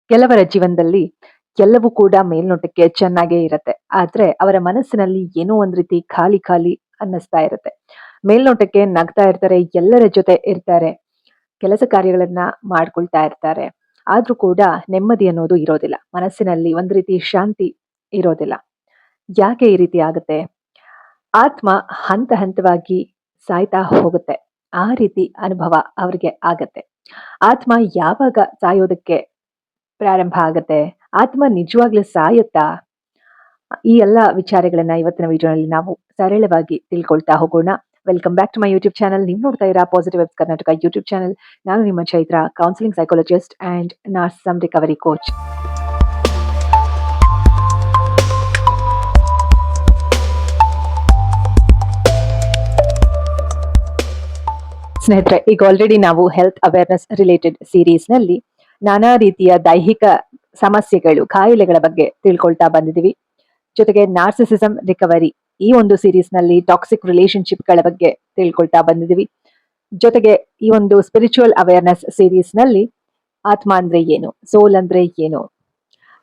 ಕೆಲವರ ಜೀವನದಲ್ಲಿ ಎಲ್ಲವೂ ಕೂಡ ಮೇಲ್ನೋಟಕ್ಕೆ ಚೆನ್ನಾಗೇ ಇರತ್ತೆ. ಆದ್ರೆ ಅವರ ಮನಸ್ಸಿನಲ್ಲಿ ಏನೋ ಒಂದ್ ರೀತಿ ಖಾಲಿ ಖಾಲಿ ಅನ್ನಿಸ್ತಾ ಇರತ್ತೆ. ಮೇಲ್ನೋಟಕ್ಕೆ ನಗ್ತಾ ಇರ್ತಾರೆ, ಎಲ್ಲರ ಜೊತೆ ಇರ್ತಾರೆ, ಕೆಲಸ ಕಾರ್ಯಗಳನ್ನ ಮಾಡ್ಕೊಳ್ತಾ ಇರ್ತಾರೆ. ಆದ್ರೂ ಕೂಡ ನೆಮ್ಮದಿ ಅನ್ನೋದು ಇರೋದಿಲ್ಲ. ಮನಸ್ಸಿನಲ್ಲಿ ಒಂದ್ ರೀತಿ ಶಾಂತಿ ಇರೋದಿಲ್ಲ. ಯಾಕೆ ಈ ರೀತಿ ಆಗುತ್ತೆ? ಆತ್ಮ ಹಂತ ಹಂತವಾಗಿ ಸಾಯ್ತಾ ಹೋಗುತ್ತೆ. ಆ ರೀತಿ ಅನುಭವ ಅವ್ರಿಗೆ ಆಗತ್ತೆ. ಆತ್ಮ ಯಾವಾಗ ಸಾಯೋದಕ್ಕೆ ಪ್ರಾರಂಭ ಆಗತ್ತೆ? ಆತ್ಮ ನಿಜವಾಗ್ಲೂ ಸಾಯುತ್ತಾ? ಈ ಎಲ್ಲ ವಿಚಾರಗಳನ್ನ ಇವತ್ತಿನ ವಿಡಿಯೋನಲ್ಲಿ ನಾವು ಸರಳವಾಗಿ ತಿಳ್ಕೊಳ್ತಾ ಹೋಗೋಣ. Welcome back to my YouTube channel. ನೀವು ನೋಡ್ತಾ ಇರಾ positive vibes Karnataka YouTube channel. ನಾನು ನಿಮ್ಮ Chaitra, counselling psychologist and narcissism recovery coach. ಸ್ನೇಹಿತರೆ, ಈಗ ಆಲ್ರೆಡಿ ನಾವು ಹೆಲ್ತ್ ಅವೇರ್ನೆಸ್ ರಿಲೇಟೆಡ್ ಸೀರೀಸ್ ನಲ್ಲಿ ನಾನಾ ರೀತಿಯ ದೈಹಿಕ ಸಮಸ್ಯೆಗಳು, ಕಾಯಿಲೆಗಳ ಬಗ್ಗೆ ತಿಳ್ಕೊಳ್ತಾ ಬಂದಿದ್ದೀವಿ. ಜೊತೆಗೆ ನಾರ್ಸಿಸಿಸಮ್ ರಿಕವರಿ ಈ ಒಂದು ಸೀರೀಸ್ ನಲ್ಲಿ ಟಾಕ್ಸಿಕ್ ರಿಲೇಶನ್ಶಿಪ್ ಗಳ ಬಗ್ಗೆ ತಿಳ್ಕೊಳ್ತಾ ಬಂದಿದ್ದೀವಿ. ಜೊತೆಗೆ ಈ ಒಂದು ಸ್ಪಿರಿಚುವಲ್ ಅವೇರ್ನೆಸ್ ಸೀರೀಸ್ ನಲ್ಲಿ ಆತ್ಮ ಅಂದ್ರೆ ಏನು, ಸೋಲ್ ಅಂದ್ರೆ ಏನು,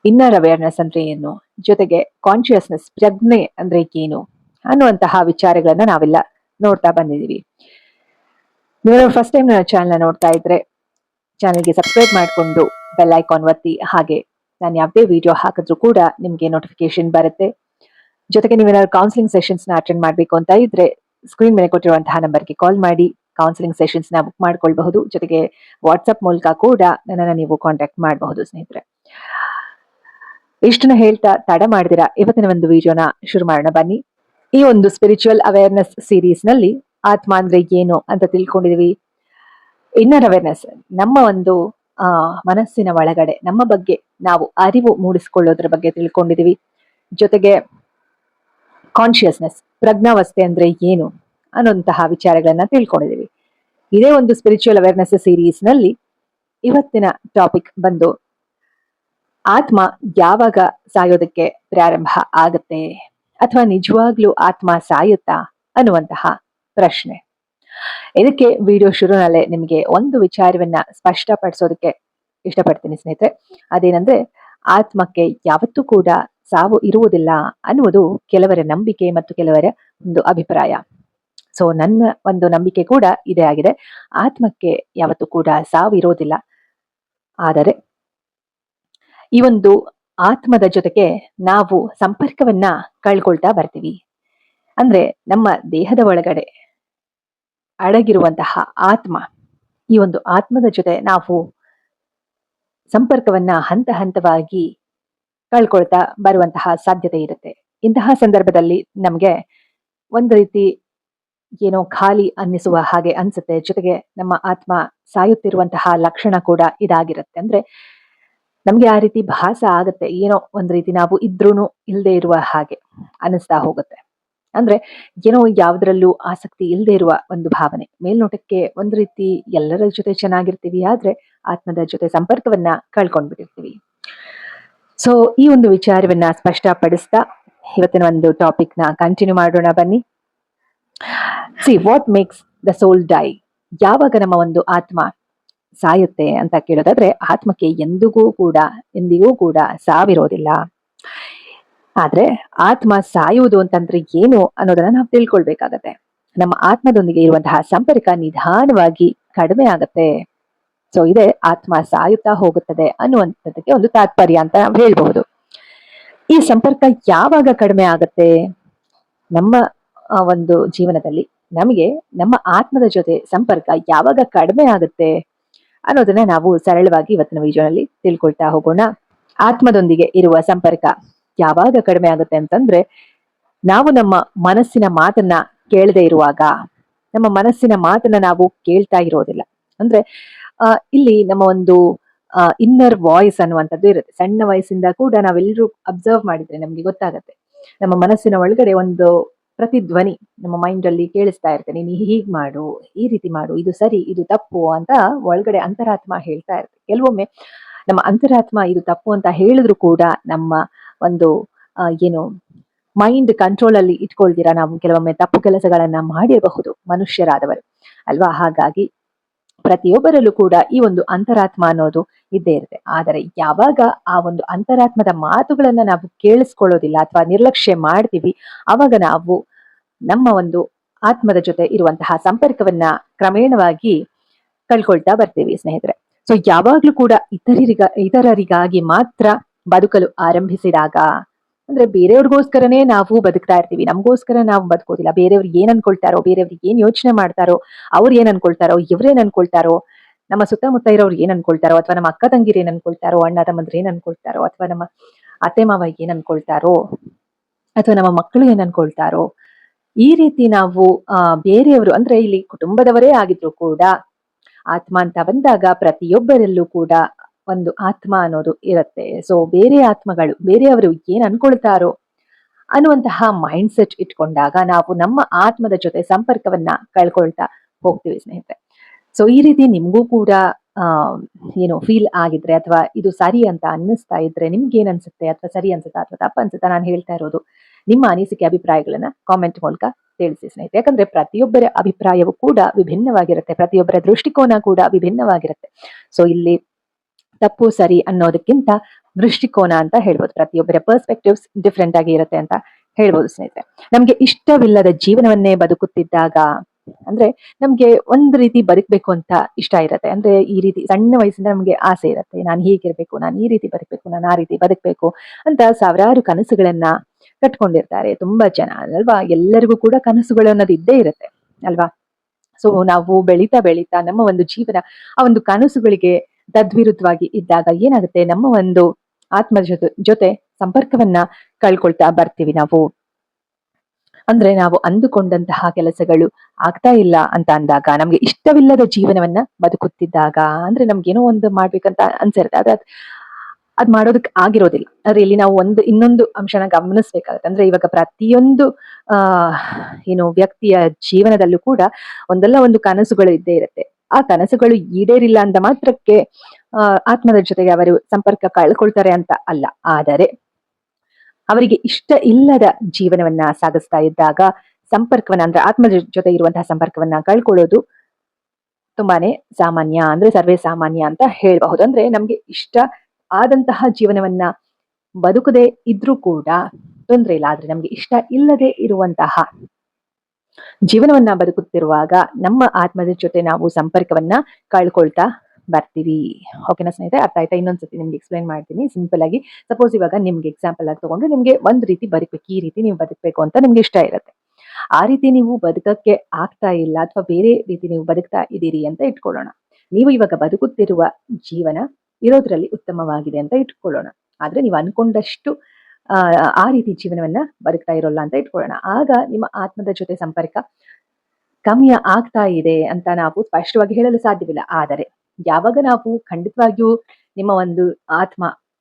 ಇನ್ನರ್ ಅವೇರ್ನೆಸ್ ಅಂದ್ರೆ ಏನು, ಜೊತೆಗೆ ಕಾನ್ಶಿಯಸ್ನೆಸ್ ಪ್ರಜ್ಞೆ ಅಂದ್ರೆ ಏನು ಅನ್ನುವಂತಹ ವಿಚಾರಗಳನ್ನ ನಾವೆಲ್ಲ ನೋಡ್ತಾ ಬಂದಿದ್ದೀವಿ. ನೀವು ಫಸ್ಟ್ ಟೈಮ್ ನನ್ನ ಚಾನಲ್ ನೋಡ್ತಾ ಇದ್ರೆ ಚಾನಲ್ಗೆ ಸಬ್ಸ್ಕ್ರೈಬ್ ಮಾಡಿಕೊಂಡು ಬೆಲ್ ಐಕಾನ್ ಒತ್ತಿ. ಹಾಗೆ ನಾನು ಯಾವುದೇ ವಿಡಿಯೋ ಹಾಕಿದ್ರು ಕೂಡ ನಿಮ್ಗೆ ನೋಟಿಫಿಕೇಶನ್ ಬರುತ್ತೆ. ಜೊತೆಗೆ ನೀವೇನಾದ್ರು ಕೌನ್ಸಿಲಿಂಗ್ ಸೆಷನ್ಸ್ ನ ಅಟೆಂಡ್ ಮಾಡಬೇಕು ಅಂತ ಇದ್ರೆ ಸ್ಕ್ರೀನ್ ಮೇಲೆ ಕೊಟ್ಟಿರುವಂತಹ ನಂಬರ್ಗೆ ಕಾಲ್ ಮಾಡಿ ಕೌನ್ಸಿಲಿಂಗ್ ಸೆಷನ್ಸ್ ನ ಬುಕ್ ಮಾಡ್ಕೊಳ್ಬಹುದು. ಜೊತೆಗೆ ವಾಟ್ಸ್ಆಪ್ ಮೂಲಕ ಕೂಡ ನನ್ನನ್ನು ನೀವು ಕಾಂಟ್ಯಾಕ್ಟ್ ಮಾಡಬಹುದು. ಸ್ನೇಹಿತರೆ, ಇಷ್ಟನ್ನ ಹೇಳ್ತಾ ತಡ ಮಾಡಿದಿರಾ ಇವತ್ತಿನ ಒಂದು ವಿಡಿಯೋನ ಶುರು ಮಾಡೋಣ ಬನ್ನಿ. ಈ ಒಂದು ಸ್ಪಿರಿಚುವಲ್ ಅವೇರ್ನೆಸ್ ಸೀರೀಸ್ ನಲ್ಲಿ ಆತ್ಮ ಅಂದ್ರೆ ಏನು ಅಂತ ತಿಳ್ಕೊಂಡಿದೀವಿ. ಇನ್ನರ್ ಅವೇರ್ನೆಸ್ ನಮ್ಮ ಒಂದು ಮನಸ್ಸಿನ ಒಳಗಡೆ ನಮ್ಮ ಬಗ್ಗೆ ನಾವು ಅರಿವು ಮೂಡಿಸಿಕೊಳ್ಳೋದ್ರ ಬಗ್ಗೆ ತಿಳ್ಕೊಂಡಿದೀವಿ. ಜೊತೆಗೆ ಕಾನ್ಶಿಯಸ್ನೆಸ್ ಪ್ರಜ್ಞಾವಸ್ಥೆ ಅಂದ್ರೆ ಏನು ಅನ್ನುವಂತಹ ವಿಚಾರಗಳನ್ನ ತಿಳ್ಕೊಂಡಿದೀವಿ. ಇದೇ ಒಂದು ಸ್ಪಿರಿಚುವಲ್ ಅವೇರ್ನೆಸ್ ಸೀರೀಸ್ ನಲ್ಲಿ ಇವತ್ತಿನ ಟಾಪಿಕ್ ಬಂದು ಆತ್ಮ ಯಾವಾಗ ಸಾಯೋದಕ್ಕೆ ಪ್ರಾರಂಭ ಆಗತ್ತೆ, ಅಥವಾ ನಿಜವಾಗ್ಲೂ ಆತ್ಮ ಸಾಯುತ್ತಾ ಅನ್ನುವಂತಹ ಪ್ರಶ್ನೆ. ಇದಕ್ಕೆ ವಿಡಿಯೋ ಶುರುನಲ್ಲೇ ನಿಮಗೆ ಒಂದು ವಿಚಾರವನ್ನ ಸ್ಪಷ್ಟಪಡಿಸೋದಕ್ಕೆ ಇಷ್ಟಪಡ್ತೀನಿ ಸ್ನೇಹಿತರೆ. ಅದೇನಂದ್ರೆ, ಆತ್ಮಕ್ಕೆ ಯಾವತ್ತೂ ಕೂಡ ಸಾವು ಇರುವುದಿಲ್ಲ ಅನ್ನುವುದು ಕೆಲವರ ನಂಬಿಕೆ ಮತ್ತು ಕೆಲವರ ಒಂದು ಅಭಿಪ್ರಾಯ. ಸೊ ನನ್ನ ಒಂದು ನಂಬಿಕೆ ಕೂಡ ಇದೇ ಆಗಿದೆ. ಆತ್ಮಕ್ಕೆ ಯಾವತ್ತೂ ಕೂಡ ಸಾವು ಇರೋದಿಲ್ಲ. ಆದರೆ ಈ ಒಂದು ಆತ್ಮದ ಜೊತೆಗೆ ನಾವು ಸಂಪರ್ಕವನ್ನ ಕಳ್ಕೊಳ್ತಾ ಬರ್ತೀವಿ. ಅಂದ್ರೆ ನಮ್ಮ ದೇಹದ ಒಳಗಡೆ ಅಡಗಿರುವಂತಹ ಆತ್ಮ, ಈ ಒಂದು ಆತ್ಮದ ಜೊತೆ ನಾವು ಸಂಪರ್ಕವನ್ನ ಹಂತ ಹಂತವಾಗಿ ಕಳ್ಕೊಳ್ತಾ ಬರುವಂತಹ ಸಾಧ್ಯತೆ ಇರುತ್ತೆ. ಇಂತಹ ಸಂದರ್ಭದಲ್ಲಿ ನಮ್ಗೆ ಒಂದು ರೀತಿ ಏನೋ ಖಾಲಿ ಅನ್ನಿಸುವ ಹಾಗೆ ಅನ್ಸುತ್ತೆ. ಜೊತೆಗೆ ನಮ್ಮ ಆತ್ಮ ಸಾಯುತ್ತಿರುವಂತಹ ಲಕ್ಷಣ ಕೂಡ ಇದಾಗಿರುತ್ತೆ. ಅಂದ್ರೆ ನಮ್ಗೆ ಆ ರೀತಿ ಭಾಸ ಆಗತ್ತೆ, ಏನೋ ಒಂದ್ ರೀತಿ ನಾವು ಇದ್ರೂನು ಇಲ್ಲದೆ ಇರುವ ಹಾಗೆ ಅನಿಸ್ತಾ ಹೋಗುತ್ತೆ. ಅಂದ್ರೆ ಏನೋ ಯಾವ್ದ್ರಲ್ಲೂ ಆಸಕ್ತಿ ಇಲ್ಲದೆ ಇರುವ ಒಂದು ಭಾವನೆ. ಮೇಲ್ನೋಟಕ್ಕೆ ಒಂದ್ ರೀತಿ ಎಲ್ಲರ ಜೊತೆ ಚೆನ್ನಾಗಿರ್ತೀವಿ, ಆದ್ರೆ ಆತ್ಮದ ಜೊತೆ ಸಂಪರ್ಕವನ್ನ ಕಳ್ಕೊಂಡ್ಬಿಟ್ಟಿರ್ತೀವಿ. ಸೊ ಈ ಒಂದು ವಿಚಾರವನ್ನ ಸ್ಪಷ್ಟಪಡಿಸ್ತಾ ಇವತ್ತಿನ ಒಂದು ಟಾಪಿಕ್ ನ ಕಂಟಿನ್ಯೂ ಮಾಡೋಣ ಬನ್ನಿ. What makes the soul die? ಯಾವಾಗ ನಮ್ಮ ಒಂದು ಆತ್ಮ ಸಾಯುತ್ತೆ ಅಂತ ಕೇಳೋದಾದ್ರೆ, ಆತ್ಮಕ್ಕೆ ಎಂದಿಗೂ ಕೂಡ ಸಾವಿರೋದಿಲ್ಲ. ಆದ್ರೆ ಆತ್ಮ ಸಾಯುವುದು ಅಂತಂದ್ರೆ ಏನು ಅನ್ನೋದನ್ನ ನಾವು ತಿಳ್ಕೊಳ್ಬೇಕಾಗತ್ತೆ. ನಮ್ಮ ಆತ್ಮದೊಂದಿಗೆ ಇರುವಂತಹ ಸಂಪರ್ಕ ನಿಧಾನವಾಗಿ ಕಡಿಮೆ ಆಗತ್ತೆ. ಸೊ ಇದೇ ಆತ್ಮ ಸಾಯುತ್ತಾ ಹೋಗುತ್ತದೆ ಅನ್ನುವಂಥದ್ದಕ್ಕೆ ಒಂದು ತಾತ್ಪರ್ಯ ಅಂತ ನಾವು ಹೇಳ್ಬಹುದು. ಈ ಸಂಪರ್ಕ ಯಾವಾಗ ಕಡಿಮೆ ಆಗತ್ತೆ? ನಮ್ಮ ಒಂದು ಜೀವನದಲ್ಲಿ ನಮಗೆ ನಮ್ಮ ಆತ್ಮದ ಜೊತೆ ಸಂಪರ್ಕ ಯಾವಾಗ ಕಡಿಮೆ ಆಗುತ್ತೆ ಅನ್ನೋದನ್ನ ನಾವು ಸರಳವಾಗಿ ಇವತ್ತಿನ ವಿಡಿಯೋನಲ್ಲಿ ತಿಳ್ಕೊಳ್ತಾ ಹೋಗೋಣ. ಆತ್ಮದೊಂದಿಗೆ ಇರುವ ಸಂಪರ್ಕ ಯಾವಾಗ ಕಡಿಮೆ ಆಗುತ್ತೆ ಅಂತಂದ್ರೆ, ನಾವು ನಮ್ಮ ಮನಸ್ಸಿನ ಮಾತನ್ನ ಕೇಳದೆ ಇರುವಾಗ, ನಮ್ಮ ಮನಸ್ಸಿನ ಮಾತನ್ನ ನಾವು ಕೇಳ್ತಾ ಇರೋದಿಲ್ಲ. ಅಂದ್ರೆ ಇಲ್ಲಿ ನಮ್ಮ ಒಂದು ಇನ್ನರ್ ವಾಯ್ಸ್ ಅನ್ನುವಂಥದ್ದು ಇರುತ್ತೆ. ಸಣ್ಣ ವಯಸ್ಸಿಂದ ಕೂಡ ನಾವೆಲ್ಲರೂ ಅಬ್ಸರ್ವ್ ಮಾಡಿದ್ರೆ ನಮ್ಗೆ ಗೊತ್ತಾಗತ್ತೆ. ನಮ್ಮ ಮನಸ್ಸಿನ ಒಳಗಡೆ ಒಂದು ಪ್ರತಿಧ್ವನಿ ನಮ್ಮ ಮೈಂಡ್ ಅಲ್ಲಿ ಕೇಳಿಸ್ತಾ ಇರ್ತೇನೆ, ನೀ ಹೀಗ್ ಮಾಡು, ಈ ರೀತಿ ಮಾಡು, ಇದು ಸರಿ, ಇದು ತಪ್ಪು ಅಂತ ಒಳಗಡೆ ಅಂತರಾತ್ಮ ಹೇಳ್ತಾ ಇರುತ್ತೆ. ಕೆಲವೊಮ್ಮೆ ನಮ್ಮ ಅಂತರಾತ್ಮ ಇದು ತಪ್ಪು ಅಂತ ಹೇಳಿದ್ರು ಕೂಡ ನಮ್ಮ ಒಂದು ಏನು ಮೈಂಡ್ ಕಂಟ್ರೋಲ್ ಅಲ್ಲಿ ಇಟ್ಕೊಳ್ದಿರಾ ನಾವು ಕೆಲವೊಮ್ಮೆ ತಪ್ಪು ಕೆಲಸಗಳನ್ನ ಮಾಡಿರಬಹುದು ಮನುಷ್ಯರಾದವರು ಅಲ್ವಾ. ಹಾಗಾಗಿ ಪ್ರತಿಯೊಬ್ಬರಲ್ಲೂ ಕೂಡ ಈ ಒಂದು ಅಂತರಾತ್ಮ ಅನ್ನೋದು ಇದ್ದೇ ಇರುತ್ತೆ. ಆದರೆ ಯಾವಾಗ ಆ ಒಂದು ಅಂತರಾತ್ಮದ ಮಾತುಗಳನ್ನ ನಾವು ಕೇಳಿಸ್ಕೊಳ್ಳೋದಿಲ್ಲ ಅಥವಾ ನಿರ್ಲಕ್ಷ್ಯ ಮಾಡ್ತೀವಿ, ಅವಾಗ ನಾವು ನಮ್ಮ ಒಂದು ಆತ್ಮದ ಜೊತೆ ಇರುವಂತಹ ಸಂಪರ್ಕವನ್ನ ಕ್ರಮೇಣವಾಗಿ ಕಳ್ಕೊಳ್ತಾ ಬರ್ತೀವಿ ಸ್ನೇಹಿತರೆ. ಸೊ ಯಾವಾಗ್ಲೂ ಕೂಡ ಇತರರಿಗಾಗಿ ಮಾತ್ರ ಬದುಕಲು ಆರಂಭಿಸಿದಾಗ, ಅಂದ್ರೆ ಬೇರೆಯವ್ರಿಗೋಸ್ಕರನೇ ನಾವು ಬದುಕ್ತಾ ಇರ್ತೀವಿ, ನಮಗೋಸ್ಕರ ನಾವು ಬದುಕೋದಿಲ್ಲ. ಬೇರೆಯವ್ರು ಏನ್ ಅನ್ಕೊಳ್ತಾರೋ, ಬೇರೆಯವ್ರಿಗೆ ಏನ್ ಯೋಚನೆ ಮಾಡ್ತಾರೋ, ಅವ್ರು ಏನ್ ಅನ್ಕೊಳ್ತಾರೋ, ಇವ್ರೇನ್ ಅನ್ಕೊಳ್ತಾರೋ, ನಮ್ಮ ಸುತ್ತಮುತ್ತ ಇರೋರು ಏನ್ ಅನ್ಕೊಳ್ತಾರೋ, ಅಥವಾ ನಮ್ಮ ಅಕ್ಕ ತಂಗಿರು ಏನ್ ಅನ್ಕೊಳ್ತಾರೋ, ಅಣ್ಣ ತಮ್ಮಂದ್ರು ಏನ್ ಅನ್ಕೊಳ್ತಾರೋ, ಅಥವಾ ನಮ್ಮ ಅತ್ತೆ ಮಾವ ಏನ್ ಅನ್ಕೊಳ್ತಾರೋ, ಅಥವಾ ನಮ್ಮ ಮಕ್ಕಳು ಏನ್ ಅನ್ಕೊಳ್ತಾರೋ, ಈ ರೀತಿ ನಾವು ಬೇರೆಯವರು ಅಂದ್ರೆ ಇಲ್ಲಿ ಕುಟುಂಬದವರೇ ಆಗಿದ್ರು ಕೂಡ ಆತ್ಮ ಅಂತ ಬಂದಾಗ ಪ್ರತಿಯೊಬ್ಬರಲ್ಲೂ ಕೂಡ ಒಂದು ಆತ್ಮ ಅನ್ನೋದು ಇರುತ್ತೆ. ಸೊ ಬೇರೆ ಆತ್ಮಗಳು ಬೇರೆಯವರು ಏನ್ ಅನ್ಕೊಳ್ತಾರೋ ಅನ್ನುವಂತಹ ಮೈಂಡ್ ಸೆಟ್ ಇಟ್ಕೊಂಡಾಗ ನಾವು ನಮ್ಮ ಆತ್ಮದ ಜೊತೆ ಸಂಪರ್ಕವನ್ನ ಕಳ್ಕೊಳ್ತಾ ಹೋಗ್ತೀವಿ ಸ್ನೇಹಿತರೆ. ಸೊ ಈ ರೀತಿ ನಿಮ್ಗೂ ಕೂಡ ಏನು ಫೀಲ್ ಆಗಿದ್ರೆ ಅಥವಾ ಇದು ಸರಿ ಅಂತ ಅನ್ನಿಸ್ತಾ ಇದ್ರೆ ನಿಮ್ಗೆ ಏನ್ ಅನ್ಸುತ್ತೆ, ಅಥವಾ ಸರಿ ಅನ್ಸುತ್ತಾ ಅಥವಾ ತಪ್ಪ ಅನ್ಸುತ್ತಾ, ನಾನು ಹೇಳ್ತಾ ಇರೋದು ನಿಮ್ಮ ಅನಿಸಿಕೆ ಅಭಿಪ್ರಾಯಗಳನ್ನ ಕಾಮೆಂಟ್ ಮೂಲಕ ತಿಳಿಸಿ ಸ್ನೇಹಿತರೆ. ಯಾಕಂದ್ರೆ ಪ್ರತಿಯೊಬ್ಬರ ಅಭಿಪ್ರಾಯವು ಕೂಡ ವಿಭಿನ್ನವಾಗಿರುತ್ತೆ, ಪ್ರತಿಯೊಬ್ಬರ ದೃಷ್ಟಿಕೋನ ಕೂಡ ವಿಭಿನ್ನವಾಗಿರುತ್ತೆ. ಸೊ ಇಲ್ಲಿ ತಪ್ಪು ಸರಿ ಅನ್ನೋದಕ್ಕಿಂತ ದೃಷ್ಟಿಕೋನ ಅಂತ ಹೇಳ್ಬೋದು. ಪ್ರತಿಯೊಬ್ಬರ ಪರ್ಸ್ಪೆಕ್ಟಿವ್ಸ್ ಡಿಫ್ರೆಂಟ್ ಆಗಿ ಇರುತ್ತೆ ಅಂತ ಹೇಳ್ಬೋದು ಸ್ನೇಹಿತರೆ. ನಮ್ಗೆ ಇಷ್ಟವಿಲ್ಲದ ಜೀವನವನ್ನೇ ಬದುಕುತ್ತಿದ್ದಾಗ, ಅಂದ್ರೆ ನಮ್ಗೆ ಒಂದ್ ರೀತಿ ಬದುಕಬೇಕು ಅಂತ ಇಷ್ಟ ಇರತ್ತೆ. ಅಂದ್ರೆ ಈ ರೀತಿ ಸಣ್ಣ ವಯಸ್ಸಿಂದ ನಮ್ಗೆ ಆಸೆ ಇರತ್ತೆ, ನಾನು ಹೀಗಿರ್ಬೇಕು, ನಾನು ಈ ರೀತಿ ಬದುಕಬೇಕು, ನಾನು ಆ ರೀತಿ ಬದುಕಬೇಕು ಅಂತ ಸಾವಿರಾರು ಕನಸುಗಳನ್ನ ಕಟ್ಕೊಂಡಿರ್ತಾರೆ ತುಂಬಾ ಜನ ಅಲ್ವಾ. ಎಲ್ಲರಿಗೂ ಕೂಡ ಕನಸುಗಳು ಅನ್ನೋದು ಇದ್ದೇ ಇರುತ್ತೆ ಅಲ್ವಾ. ಸೊ ನಾವು ಬೆಳೀತಾ ಬೆಳೀತಾ ನಮ್ಮ ಒಂದು ಜೀವನ ಆ ಒಂದು ಕನಸುಗಳಿಗೆ ತದ್ವಿರುದ್ಧವಾಗಿ ಇದ್ದಾಗ ಏನಾಗುತ್ತೆ, ನಮ್ಮ ಒಂದು ಆತ್ಮದ ಜೊತೆ ಸಂಪರ್ಕವನ್ನ ಕಳ್ಕೊಳ್ತಾ ಬರ್ತೀವಿ ನಾವು. ಅಂದ್ರೆ ನಾವು ಅಂದುಕೊಂಡಂತಹ ಕೆಲಸಗಳು ಆಗ್ತಾ ಇಲ್ಲ ಅಂತ ಅಂದಾಗ, ನಮ್ಗೆ ಇಷ್ಟವಿಲ್ಲದ ಜೀವನವನ್ನ ಬದುಕುತ್ತಿದ್ದಾಗ, ಅಂದ್ರೆ ನಮ್ಗೇನೋ ಒಂದು ಮಾಡ್ಬೇಕಂತ ಅನ್ಸಿರುತ್ತೆ, ಅದ್ ಮಾಡೋದಕ್ಕೆ ಆಗಿರೋದಿಲ್ಲ. ಆದ್ರೆ ಇಲ್ಲಿ ನಾವು ಇನ್ನೊಂದು ಅಂಶನ ಗಮನಿಸ್ಬೇಕಾಗತ್ತೆ. ಅಂದ್ರೆ ಇವಾಗ ಪ್ರತಿಯೊಂದು ಏನು ವ್ಯಕ್ತಿಯ ಜೀವನದಲ್ಲೂ ಕೂಡ ಒಂದಲ್ಲ ಒಂದು ಕನಸುಗಳು ಇದ್ದೇ ಇರುತ್ತೆ. ಆ ಕನಸುಗಳು ಈಡೇರಿಲ್ಲ ಅಂದ ಮಾತ್ರಕ್ಕೆ ಆತ್ಮದ ಜೊತೆಗೆ ಅವರು ಸಂಪರ್ಕ ಕಳ್ಕೊಳ್ತಾರೆ ಅಂತ ಅಲ್ಲ. ಆದರೆ ಅವರಿಗೆ ಇಷ್ಟ ಇಲ್ಲದ ಜೀವನವನ್ನ ಸಾಗಿಸ್ತಾ ಇದ್ದಾಗ ಸಂಪರ್ಕವನ್ನ, ಅಂದ್ರೆ ಆತ್ಮದ ಜೊತೆ ಇರುವಂತಹ ಸಂಪರ್ಕವನ್ನ ಕಳ್ಕೊಳ್ಳೋದು ತುಂಬಾನೇ ಸಾಮಾನ್ಯ, ಅಂದ್ರೆ ಸರ್ವೇ ಸಾಮಾನ್ಯ ಅಂತ ಹೇಳ್ಬಹುದು. ಅಂದ್ರೆ ನಮ್ಗೆ ಇಷ್ಟ ಆದಂತಹ ಜೀವನವನ್ನ ಬದುಕದೆ ಇದ್ರೂ ಕೂಡ ತೊಂದ್ರೆ ಇಲ್ಲ. ಆದ್ರೆ ನಮ್ಗೆ ಇಷ್ಟ ಇಲ್ಲದೆ ಇರುವಂತಹ ಜೀವನವನ್ನ ಬದುಕುತ್ತಿರುವಾಗ ನಮ್ಮ ಆತ್ಮದ ಜೊತೆ ನಾವು ಸಂಪರ್ಕವನ್ನ ಕಳ್ಕೊಳ್ತಾ ಬರ್ತೀವಿ. ಓಕೆನಾ ಸ್ನೇಹಿತರೆ, ಅರ್ಥ ಆಯ್ತಾ? ಇನ್ನೊಂದ್ಸತಿ ನಿಮ್ಗೆ ಎಕ್ಸ್ಪ್ಲೈನ್ ಮಾಡ್ತೀನಿ ಸಿಂಪಲ್ ಆಗಿ. ಸಪೋಸ್ ಇವಾಗ ನಿಮ್ಗೆ ಎಕ್ಸಾಂಪಲ್ ಆಗಿ ತಗೊಂಡ್ರೆ, ನಿಮ್ಗೆ ಒಂದ್ ರೀತಿ ಬದುಕಬೇಕು, ಈ ರೀತಿ ನೀವು ಬದುಕಬೇಕು ಅಂತ ನಿಮ್ಗೆ ಇಷ್ಟ ಇರುತ್ತೆ. ಆ ರೀತಿ ನೀವು ಬದುಕಕ್ಕೆ ಆಗ್ತಾ ಇಲ್ಲ, ಅಥವಾ ಬೇರೆ ರೀತಿ ನೀವು ಬದುಕ್ತಾ ಇದ್ದೀರಿ ಅಂತ ಇಟ್ಕೊಳ್ಳೋಣ. ನೀವು ಇವಾಗ ಬದುಕುತ್ತಿರುವ ಜೀವನ ಇರೋದ್ರಲ್ಲಿ ಉತ್ತಮವಾಗಿದೆ ಅಂತ ಇಟ್ಕೊಳ್ಳೋಣ. ಆದ್ರೆ ನೀವು ಅನ್ಕೊಂಡಷ್ಟು ಆ ರೀತಿ ಜೀವನವನ್ನ ಬದುಕ್ತಾ ಇರೋಲ್ಲ ಅಂತ ಇಟ್ಕೊಳ್ಳೋಣ. ಆಗ ನಿಮ್ಮ ಆತ್ಮದ ಜೊತೆ ಸಂಪರ್ಕ ಕಮ್ಮಿ ಆಗ್ತಾ ಇದೆ ಅಂತ ನಾವು ಸ್ಪಷ್ಟವಾಗಿ ಹೇಳಲು ಸಾಧ್ಯವಿಲ್ಲ. ಆದರೆ ಯಾವಾಗ ನಾವು ಖಂಡಿತವಾಗಿಯೂ ನಿಮ್ಮ ಒಂದು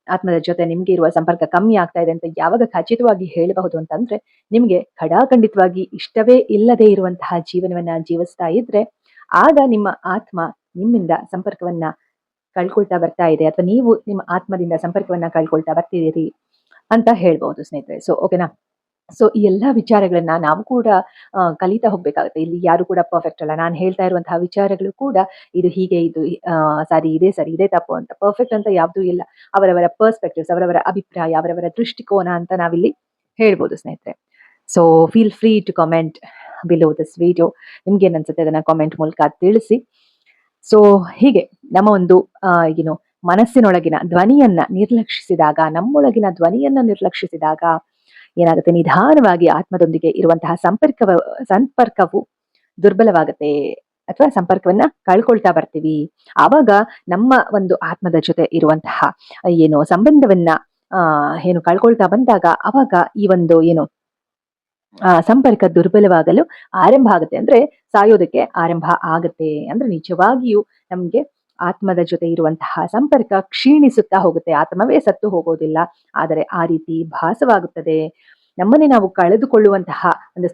ಆತ್ಮದ ಜೊತೆ ನಿಮ್ಗೆ ಇರುವ ಸಂಪರ್ಕ ಕಮ್ಮಿ ಆಗ್ತಾ ಇದೆ ಅಂತ ಯಾವಾಗ ಖಚಿತವಾಗಿ ಹೇಳಬಹುದು ಅಂತಂದ್ರೆ, ನಿಮ್ಗೆ ಖಡಾಖಂಡಿತವಾಗಿ ಇಷ್ಟವೇ ಇಲ್ಲದೆ ಇರುವಂತಹ ಜೀವನವನ್ನ ಜೀವಿಸ್ತಾ ಇದ್ರೆ, ಆಗ ನಿಮ್ಮ ಆತ್ಮ ನಿಮ್ಮಿಂದ ಸಂಪರ್ಕವನ್ನ ಕಳ್ಕೊಳ್ತಾ ಬರ್ತಾ ಇದೆ, ಅಥವಾ ನೀವು ನಿಮ್ಮ ಆತ್ಮದಿಂದ ಸಂಪರ್ಕವನ್ನ ಕಳ್ಕೊಳ್ತಾ ಬರ್ತಿದ್ದೀರಿ ಅಂತ ಹೇಳ್ಬಹುದು ಸ್ನೇಹಿತರೆ. ಸೊ ಓಕೆನಾ. ಸೊ ಈ ಎಲ್ಲಾ ವಿಚಾರಗಳನ್ನ ನಾವು ಕೂಡ ಕಲಿತಾ ಹೋಗ್ಬೇಕಾಗುತ್ತೆ. ಇಲ್ಲಿ ಯಾರು ಕೂಡ ಪರ್ಫೆಕ್ಟ್ ಅಲ್ಲ. ನಾನು ಹೇಳ್ತಾ ಇರುವಂತಹ ವಿಚಾರಗಳು ಕೂಡ ಇದು ಹೀಗೆ, ಇದು ಸರಿ, ಇದೇ ತಪ್ಪು ಅಂತ ಪರ್ಫೆಕ್ಟ್ ಅಂತ ಯಾವ್ದೂ ಇಲ್ಲ. ಅವರವರ ಪರ್ಸ್ಪೆಕ್ಟಿವ್ಸ್, ಅವರವರ ಅಭಿಪ್ರಾಯ, ಅವರವರ ದೃಷ್ಟಿಕೋನ ಅಂತ ನಾವಿಲ್ಲಿ ಹೇಳ್ಬೋದು ಸ್ನೇಹಿತರೆ. So feel free to comment below this video. ನಿಮ್ಗೆ ಏನ್ ಅನ್ಸುತ್ತೆ ಅದನ್ನ ಕಾಮೆಂಟ್ ಮೂಲಕ ತಿಳಿಸಿ. ಸೊ ಹೀಗೆ ನಮ್ಮ ಒಂದು ಏನು ಮನಸ್ಸಿನೊಳಗಿನ ಧ್ವನಿಯನ್ನ ನಿರ್ಲಕ್ಷಿಸಿದಾಗ, ನಮ್ಮೊಳಗಿನ ಧ್ವನಿಯನ್ನ ನಿರ್ಲಕ್ಷಿಸಿದಾಗ ಏನಾಗುತ್ತೆ, ನಿಧಾನವಾಗಿ ಆತ್ಮದೊಂದಿಗೆ ಇರುವಂತಹ ಸಂಪರ್ಕವು ದುರ್ಬಲವಾಗುತ್ತೆ, ಅಥವಾ ಸಂಪರ್ಕವನ್ನ ಕಳ್ಕೊಳ್ತಾ ಬರ್ತೀವಿ. ಆವಾಗ ನಮ್ಮ ಒಂದು ಆತ್ಮದ ಜೊತೆ ಇರುವಂತಹ ಏನು ಸಂಬಂಧವನ್ನ ಏನು ಕಳ್ಕೊಳ್ತಾ ಬಂದಾಗ, ಅವಾಗ ಈ ಒಂದು ಏನು ಸಂಪರ್ಕ ದುರ್ಬಲವಾಗಲು ಆರಂಭ ಆಗುತ್ತೆ, ಅಂದ್ರೆ ಸಾಯೋದಕ್ಕೆ ಆರಂಭ ಆಗುತ್ತೆ. ಅಂದ್ರೆ ನಿಜವಾಗಿಯೂ ನಮ್ಗೆ ಆತ್ಮದ ಜೊತೆ ಇರುವಂತಹ ಸಂಪರ್ಕ ಕ್ಷೀಣಿಸುತ್ತಾ ಹೋಗುತ್ತೆ. ಆತ್ಮವೇ ಸತ್ತು ಹೋಗೋದಿಲ್ಲ, ಆದರೆ ಆ ರೀತಿ ಭಾಸವಾಗುತ್ತದೆ. ನಮ್ಮನ್ನೇ ನಾವು ಕಳೆದುಕೊಳ್ಳುವಂತಹ ಒಂದು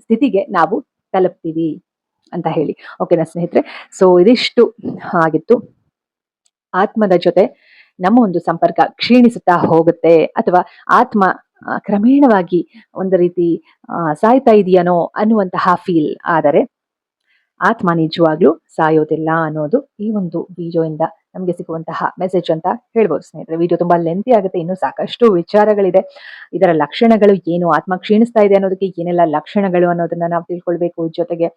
ಸ್ಥಿತಿಗೆ ನಾವು ತಲುಪ್ತೀವಿ ಅಂತ ಹೇಳಿ. ಓಕೆನಾ ಸ್ನೇಹಿತರೆ. ಸೊ ಇದಿಷ್ಟು ಆಗಿತ್ತು. ಆತ್ಮದ ಜೊತೆ ನಮ್ಮ ಒಂದು ಸಂಪರ್ಕ ಕ್ಷೀಣಿಸುತ್ತಾ ಹೋಗುತ್ತೆ, ಅಥವಾ ಆತ್ಮ ಕ್ರಮೇಣವಾಗಿ ಒಂದು ರೀತಿ ಸಾಯ್ತಾ ಇದೆಯನೋ ಅನ್ನುವಂತಹ ಫೀಲ್. ಆದರೆ ಆತ್ಮ ನಿಜವಾಗ್ಲೂ ಸಾಯೋದಿಲ್ಲ ಅನ್ನೋದು ಈ ಒಂದು ವಿಡಿಯೋಯಿಂದ ನಮಗೆ ಸಿಗುವಂತಹ ಮೆಸೇಜ್ ಅಂತ ಹೇಳ್ಬೋದು ಸ್ನೇಹಿತರೆ. ವಿಡಿಯೋ ತುಂಬಾ ಲೆಂತಿ ಆಗುತ್ತೆ, ಇನ್ನೂ ಸಾಕಷ್ಟು ವಿಚಾರಗಳಿದೆ. ಇದರ ಲಕ್ಷಣಗಳು ಏನು, ಆತ್ಮ ಕ್ಷೀಣಿಸ್ತಾ ಇದೆ ಅನ್ನೋದಕ್ಕೆ ಏನೆಲ್ಲ ಲಕ್ಷಣಗಳು ಅನ್ನೋದನ್ನ ನಾವು ತಿಳ್ಕೊಳ್ಬೇಕು. ಜೊತೆಗೆ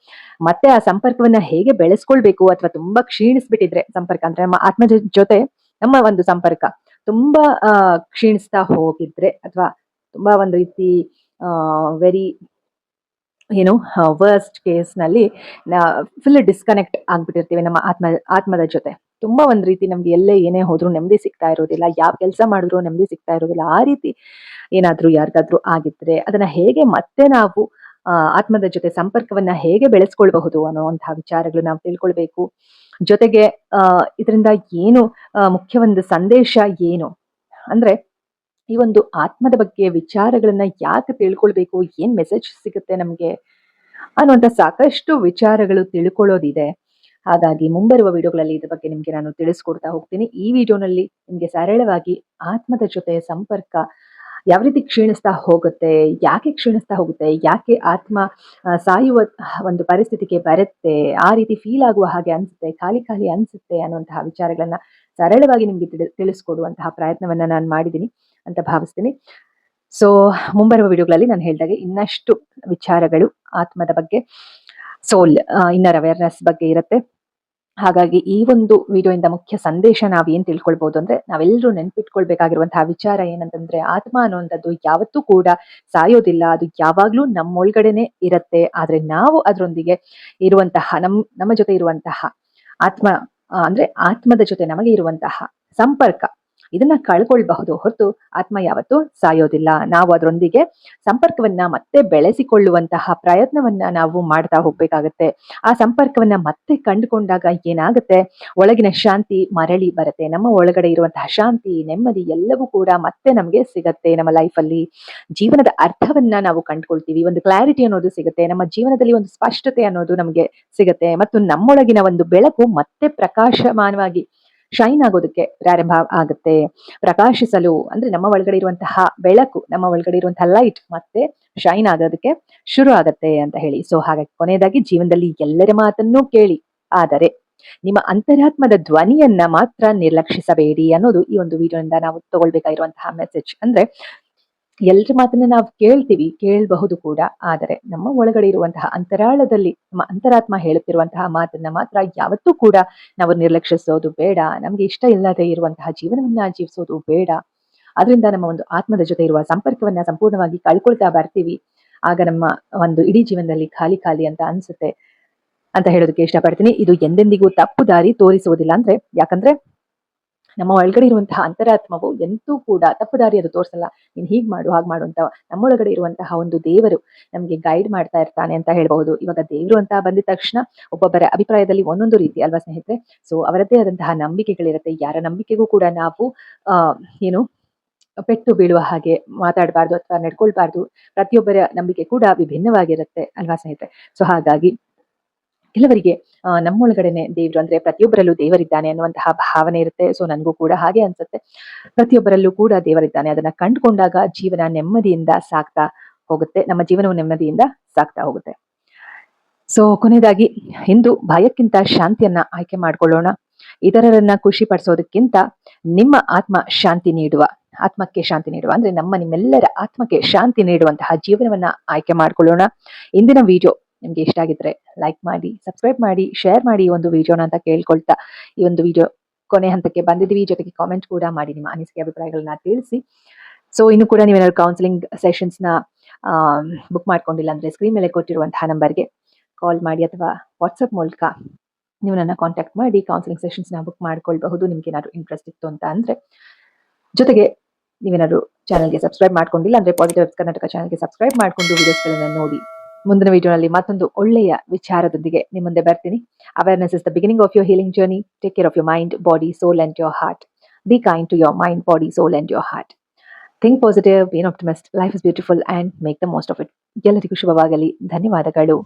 ಮತ್ತೆ ಆ ಸಂಪರ್ಕವನ್ನ ಹೇಗೆ ಬೆಳೆಸ್ಕೊಳ್ಬೇಕು, ಅಥವಾ ತುಂಬಾ ಕ್ಷೀಣಿಸ್ಬಿಟ್ಟಿದ್ರೆ ಸಂಪರ್ಕ ಅಂದ್ರೆ ನಮ್ಮ ಆತ್ಮ ಜೊತೆ ನಮ್ಮ ಒಂದು ಸಂಪರ್ಕ ತುಂಬಾ ಕ್ಷೀಣಿಸ್ತಾ ಹೋಗಿದ್ರೆ, ಅಥವಾ ತುಂಬಾ ಒಂದು ರೀತಿ ವೆರಿ ಏನು ವರ್ಸ್ಟ್ ಕೇಸ್ನಲ್ಲಿ ಫುಲ್ ಡಿಸ್ಕನೆಕ್ಟ್ ಆಗ್ಬಿಟ್ಟಿರ್ತೀವಿ ನಮ್ಮ ಆತ್ಮದ ಜೊತೆ. ತುಂಬಾ ಒಂದ್ ರೀತಿ ನಮ್ಗೆ ಎಲ್ಲೇ ಏನೇ ಹೋದ್ರು ನೆಮ್ಮದಿ ಸಿಗ್ತಾ ಇರೋದಿಲ್ಲ, ಯಾವ ಕೆಲಸ ಮಾಡಿದ್ರು ನೆಮ್ಮದಿ ಸಿಗ್ತಾ ಇರೋದಿಲ್ಲ. ಆ ರೀತಿ ಏನಾದ್ರೂ ಯಾರಿಗಾದ್ರೂ ಆಗಿದ್ರೆ ಅದನ್ನ ಹೇಗೆ ಮತ್ತೆ ನಾವು ಆತ್ಮದ ಜೊತೆ ಸಂಪರ್ಕವನ್ನ ಹೇಗೆ ಬೆಳೆಸ್ಕೊಳ್ಬಹುದು ಅನ್ನುವಂತಹ ವಿಚಾರಗಳು ನಾವು ತಿಳ್ಕೊಳ್ಬೇಕು. ಜೊತೆಗೆ ಇದರಿಂದ ಏನು ಮುಖ್ಯ ಒಂದು ಸಂದೇಶ ಏನು ಅಂದ್ರೆ, ಈ ಒಂದು ಆತ್ಮದ ಬಗ್ಗೆ ವಿಚಾರಗಳನ್ನ ಯಾಕೆ ತಿಳ್ಕೊಳ್ಬೇಕು, ಏನ್ ಮೆಸೇಜ್ ಸಿಗುತ್ತೆ ನಮ್ಗೆ ಅನ್ನುವಂತ ಸಾಕಷ್ಟು ವಿಚಾರಗಳು ತಿಳ್ಕೊಳ್ಳೋದಿದೆ. ಹಾಗಾಗಿ ಮುಂಬರುವ ವಿಡಿಯೋಗಳಲ್ಲಿ ಇದ್ರ ಬಗ್ಗೆ ನಿಮ್ಗೆ ನಾನು ತಿಳಿಸ್ಕೊಡ್ತಾ ಹೋಗ್ತೀನಿ. ಈ ವಿಡಿಯೋನಲ್ಲಿ ನಿಮ್ಗೆ ಸರಳವಾಗಿ ಆತ್ಮದ ಜೊತೆ ಸಂಪರ್ಕ ಯಾವ ರೀತಿ ಕ್ಷೀಣಿಸ್ತಾ ಹೋಗುತ್ತೆ, ಯಾಕೆ ಕ್ಷೀಣಿಸ್ತಾ ಹೋಗುತ್ತೆ, ಯಾಕೆ ಆತ್ಮ ಸಾಯುವ ಒಂದು ಪರಿಸ್ಥಿತಿಗೆ ಬರುತ್ತೆ, ಆ ರೀತಿ ಫೀಲ್ ಆಗುವ ಹಾಗೆ ಅನ್ಸುತ್ತೆ, ಖಾಲಿ ಖಾಲಿ ಅನ್ಸುತ್ತೆ ಅನ್ನುವಂತಹ ವಿಚಾರಗಳನ್ನ ಸರಳವಾಗಿ ನಿಮ್ಗೆ ತಿಳಿಸ್ಕೊಡುವಂತಹ ಪ್ರಯತ್ನವನ್ನ ನಾನು ಮಾಡಿದ್ದೀನಿ ಅಂತ ಭಾವಿಸ್ತೀನಿ. ಸೊ ಮುಂಬರುವ ವಿಡಿಯೋಗಳಲ್ಲಿ ನಾನು ಹೇಳಿದಾಗೆ ಇನ್ನಷ್ಟು ವಿಚಾರಗಳು ಆತ್ಮದ ಬಗ್ಗೆ, ಸೋಲ್, ಇನ್ನರ್ ಅವೇರ್ನೆಸ್ ಬಗ್ಗೆ ಇರುತ್ತೆ. ಹಾಗಾಗಿ ಈ ಒಂದು ವಿಡಿಯೋಯಿಂದ ಮುಖ್ಯ ಸಂದೇಶ ನಾವೇನ್ ತಿಳ್ಕೊಳ್ಬಹುದು ಅಂದ್ರೆ, ನಾವೆಲ್ಲರೂ ನೆನ್ಪಿಟ್ಕೊಳ್ಬೇಕಾಗಿರುವಂತಹ ವಿಚಾರ ಏನಂತಂದ್ರೆ, ಆತ್ಮ ಅನ್ನುವಂಥದ್ದು ಯಾವತ್ತೂ ಕೂಡ ಸಾಯೋದಿಲ್ಲ, ಅದು ಯಾವಾಗ್ಲೂ ನಮ್ಮೊಳಗಡೆನೆ ಇರತ್ತೆ. ಆದ್ರೆ ನಾವು ಅದರೊಂದಿಗೆ ಇರುವಂತಹ ನಮ್ಮ ಜೊತೆ ಇರುವಂತಹ ಆತ್ಮ ಅಂದ್ರೆ ಆತ್ಮದ ಜೊತೆ ನಮಗೆ ಇರುವಂತಹ ಸಂಪರ್ಕ ಇದನ್ನ ಕಳ್ಕೊಳ್ಬಹುದು ಹೊರತು ಆತ್ಮ ಯಾವತ್ತೂ ಸಾಯೋದಿಲ್ಲ. ನಾವು ಅದರೊಂದಿಗೆ ಸಂಪರ್ಕವನ್ನ ಮತ್ತೆ ಬೆಳೆಸಿಕೊಳ್ಳುವಂತಹ ಪ್ರಯತ್ನವನ್ನ ನಾವು ಮಾಡ್ತಾ ಹೋಗ್ಬೇಕಾಗತ್ತೆ. ಆ ಸಂಪರ್ಕವನ್ನ ಮತ್ತೆ ಕಂಡುಕೊಂಡಾಗ ಏನಾಗುತ್ತೆ, ಒಳಗಿನ ಶಾಂತಿ ಮರಳಿ ಬರುತ್ತೆ. ನಮ್ಮ ಒಳಗಡೆ ಇರುವಂತಹ ಶಾಂತಿ, ನೆಮ್ಮದಿ ಎಲ್ಲವೂ ಕೂಡ ಮತ್ತೆ ನಮ್ಗೆ ಸಿಗತ್ತೆ. ನಮ್ಮ ಲೈಫಲ್ಲಿ ಜೀವನದ ಅರ್ಥವನ್ನ ನಾವು ಕಂಡುಕೊಳ್ತೀವಿ, ಒಂದು ಕ್ಲಾರಿಟಿ ಅನ್ನೋದು ಸಿಗುತ್ತೆ, ನಮ್ಮ ಜೀವನದಲ್ಲಿ ಒಂದು ಸ್ಪಷ್ಟತೆ ಅನ್ನೋದು ನಮ್ಗೆ ಸಿಗತ್ತೆ, ಮತ್ತು ನಮ್ಮೊಳಗಿನ ಒಂದು ಬೆಳಕು ಮತ್ತೆ ಪ್ರಕಾಶಮಾನವಾಗಿ ಶೈನ್ ಆಗೋದಕ್ಕೆ ಪ್ರಾರಂಭ ಆಗುತ್ತೆ. ಪ್ರಕಾಶಿಸಲು ಅಂದ್ರೆ ನಮ್ಮ ಒಳಗಡೆ ಇರುವಂತಹ ಬೆಳಕು, ನಮ್ಮ ಒಳಗಡೆ ಇರುವಂತಹ ಲೈಟ್ ಮತ್ತೆ ಶೈನ್ ಆಗೋದಕ್ಕೆ ಶುರು ಆಗತ್ತೆ ಅಂತ ಹೇಳಿ. ಸೊ ಹಾಗಾಗಿ ಕೊನೆಯದಾಗಿ, ಜೀವನದಲ್ಲಿ ಎಲ್ಲರ ಮಾತನ್ನೂ ಕೇಳಿ, ಆದರೆ ನಿಮ್ಮ ಅಂತರಾತ್ಮದ ಧ್ವನಿಯನ್ನ ಮಾತ್ರ ನಿರ್ಲಕ್ಷಿಸಬೇಡಿ ಅನ್ನೋದು ಈ ಒಂದು ವಿಡಿಯೋದಿಂದ ನಾವು ತಗೊಳ್ಬೇಕಾಗಿರುವಂತಹ ಮೆಸೇಜ್. ಅಂದ್ರೆ ಎಲ್ಲರ ಮಾತನ್ನ ನಾವು ಕೇಳಬಹುದು ಕೂಡ, ಆದರೆ ನಮ್ಮ ಒಳಗಡೆ ಇರುವಂತಹ ಅಂತರಾಳದಲ್ಲಿ ನಮ್ಮ ಅಂತರಾತ್ಮ ಹೇಳುತ್ತಿರುವಂತಹ ಮಾತನ್ನ ಮಾತ್ರ ಯಾವತ್ತೂ ಕೂಡ ನಾವು ನಿರ್ಲಕ್ಷಿಸೋದು ಬೇಡ. ನಮ್ಗೆ ಇಷ್ಟ ಇಲ್ಲದೆ ಇರುವಂತಹ ಜೀವನವನ್ನ ಜೀವಿಸೋದು ಬೇಡ. ಅದರಿಂದ ನಮ್ಮ ಒಂದು ಆತ್ಮದ ಜೊತೆ ಇರುವ ಸಂಪರ್ಕವನ್ನ ಸಂಪೂರ್ಣವಾಗಿ ಕಳ್ಕೊಳ್ತಾ ಬರ್ತೀವಿ. ಆಗ ನಮ್ಮ ಒಂದು ಇಡೀ ಜೀವನದಲ್ಲಿ ಖಾಲಿ ಖಾಲಿ ಅಂತ ಅನ್ಸುತ್ತೆ ಅಂತ ಹೇಳೋದಕ್ಕೆ ಇಷ್ಟಪಡ್ತೀನಿ. ಇದು ಎಂದೆಂದಿಗೂ ತಪ್ಪು ದಾರಿ ತೋರಿಸುವುದಿಲ್ಲ. ಯಾಕಂದ್ರೆ ನಮ್ಮ ಒಳಗಡೆ ಇರುವಂತಹ ಅಂತರಾತ್ಮವು ಎಂತೂ ಕೂಡ ತಪ್ಪು ದಾರಿ ಅದು ತೋರಿಸಲ್ಲ. ನೀನ್ ಹೀಗ್ ಮಾಡು, ಹಾಗ್ ಮಾಡು ಅಂತ ನಮ್ಮೊಳಗಡೆ ಇರುವಂತಹ ಒಂದು ದೇವರು ನಮ್ಗೆ ಗೈಡ್ ಮಾಡ್ತಾ ಇರ್ತಾನೆ ಅಂತ ಹೇಳ್ಬಹುದು. ಇವಾಗ ದೇವರು ಅಂತ ಬಂದಿದ ತಕ್ಷಣ ಒಬ್ಬೊಬ್ಬರ ಅಭಿಪ್ರಾಯದಲ್ಲಿ ಒಂದೊಂದು ರೀತಿ ಅಲ್ವಾ ಸ್ನೇಹಿತರೆ. ಸೊ ಅವರದ್ದೇ ಆದಂತಹ ನಂಬಿಕೆಗಳಿರುತ್ತೆ. ಯಾರ ನಂಬಿಕೆಗೂ ಕೂಡ ನಾವು ಏನು ಪೆಟ್ಟು ಬೀಳುವ ಹಾಗೆ ಮಾತಾಡಬಾರ್ದು ಅಥವಾ ನಡ್ಕೊಳ್ಬಾರ್ದು. ಪ್ರತಿಯೊಬ್ಬರ ನಂಬಿಕೆ ಕೂಡ ವಿಭಿನ್ನವಾಗಿರುತ್ತೆ ಅಲ್ವಾ ಸ್ನೇಹಿತರೆ. ಸೊ ಹಾಗಾಗಿ ಕೆಲವರಿಗೆ ನಮ್ಮೊಳಗಡೆನೆ ದೇವ್ರು ಅಂದ್ರೆ ಪ್ರತಿಯೊಬ್ಬರಲ್ಲೂ ದೇವರಿದ್ದಾನೆ ಅನ್ನುವಂತಹ ಭಾವನೆ ಇರುತ್ತೆ. ಸೊ ನನಗೂ ಕೂಡ ಹಾಗೆ ಅನ್ಸುತ್ತೆ. ಪ್ರತಿಯೊಬ್ಬರಲ್ಲೂ ಕೂಡ ದೇವರಿದ್ದಾನೆ. ಅದನ್ನ ಕಂಡುಕೊಂಡಾಗ ಜೀವನ ನೆಮ್ಮದಿಯಿಂದ ಸಾಗ್ತಾ ಹೋಗುತ್ತೆ. ನಮ್ಮ ಜೀವನವು ನೆಮ್ಮದಿಯಿಂದ ಸಾಗ್ತಾ ಹೋಗುತ್ತೆ. ಸೊ ಕೊನೆಯದಾಗಿ, ಇಂದು ಭಯಕ್ಕಿಂತ ಶಾಂತಿಯನ್ನ ಆಯ್ಕೆ ಮಾಡ್ಕೊಳ್ಳೋಣ. ಇತರರನ್ನ ಖುಷಿ ಪಡಿಸೋದಕ್ಕಿಂತ ನಿಮ್ಮ ಆತ್ಮಕ್ಕೆ ಶಾಂತಿ ನೀಡುವ ಅಂದ್ರೆ ನಿಮ್ಮೆಲ್ಲರ ಆತ್ಮಕ್ಕೆ ಶಾಂತಿ ನೀಡುವಂತಹ ಜೀವನವನ್ನ ಆಯ್ಕೆ ಮಾಡ್ಕೊಳ್ಳೋಣ. ಇಂದಿನ ವಿಡಿಯೋ ನಿಮ್ಗೆ ಇಷ್ಟ ಆಗಿದ್ರೆ ಲೈಕ್ ಮಾಡಿ, ಸಬ್ಸ್ಕ್ರೈಬ್ ಮಾಡಿ, ಶೇರ್ ಮಾಡಿ ಈ ಒಂದು ವಿಡಿಯೋನ ಅಂತ ಕೇಳ್ಕೊಳ್ತಾ, ಈ ಒಂದು ವಿಡಿಯೋ ಕೊನೆ ಹಂತಕ್ಕೆ ಬಂದಿದ್ದೀವಿ. ಜೊತೆಗೆ ಕಾಮೆಂಟ್ ಕೂಡ ಮಾಡಿ ನಿಮ್ಮ ಅನಿಸಿಕೆ ಅಭಿಪ್ರಾಯಗಳನ್ನ ತಿಳಿಸಿ. ಸೊ ಇನ್ನು ಕೂಡ ನೀವೇನಾದ್ರು ಕೌನ್ಸಿಲಿಂಗ್ ಸೆಷನ್ಸ್ ನ ಬುಕ್ ಮಾಡ್ಕೊಂಡಿಲ್ಲ ಅಂದ್ರೆ ಸ್ಕ್ರೀನ್ ಮೇಲೆ ಕೊಟ್ಟಿರುವಂತಹ ನಂಬರ್ಗೆ ಕಾಲ್ ಮಾಡಿ ಅಥವಾ ವಾಟ್ಸಪ್ ಮೂಲಕ ನೀವು ನನ್ನ ಕಾಂಟ್ಯಾಕ್ಟ್ ಮಾಡಿ ಕೌನ್ಸಿಲಿಂಗ್ ಸೆಷನ್ಸ್ ನ ಬುಕ್ ಮಾಡ್ಕೊಳ್ಬಹುದು, ನಿಮ್ಗೆ ಏನಾದ್ರು ಇಂಟ್ರೆಸ್ಟ್ ಇತ್ತು ಅಂತ ಅಂದ್ರೆ. ಜೊತೆಗೆ ನೀವೇನಾದ್ರು ಚಾನಲ್ಗೆ ಸಬ್ಸ್ಕ್ರೈಬ್ ಮಾಡ್ಕೊಂಡಿಲ್ಲ ಅಂದ್ರೆ ಪಾಸಿಟಿವ್ ವೈಬ್ಸ್ ಕರ್ನಾಟಕ ಚಾನಲ್ಗೆ ಸಬ್ಸ್ಕ್ರೈಬ್ ಮಾಡ್ಕೊಂಡು ವಿಡಿಯೋಸ್ಗಳನ್ನ ನೋಡಿ. ಮುಂದಿನ ವಿಡಿಯೋನಲ್ಲಿ ಮತ್ತೊಂದು ಒಳ್ಳೆಯ ವಿಚಾರದೊಂದಿಗೆ ನಿಮ್ಮ ಮುಂದೆ ಬರ್ತೀನಿ. Awareness is the beginning of your healing journey. Take care of your mind, body, soul and your heart. Be kind to your mind, body, soul and your heart. Think positive, be an optimist. Life is beautiful and make the most of it. ಎಲ್ಲರಿಗೂ ಶುಭವಾಗಲಿ. ಧನ್ಯವಾದಗಳು.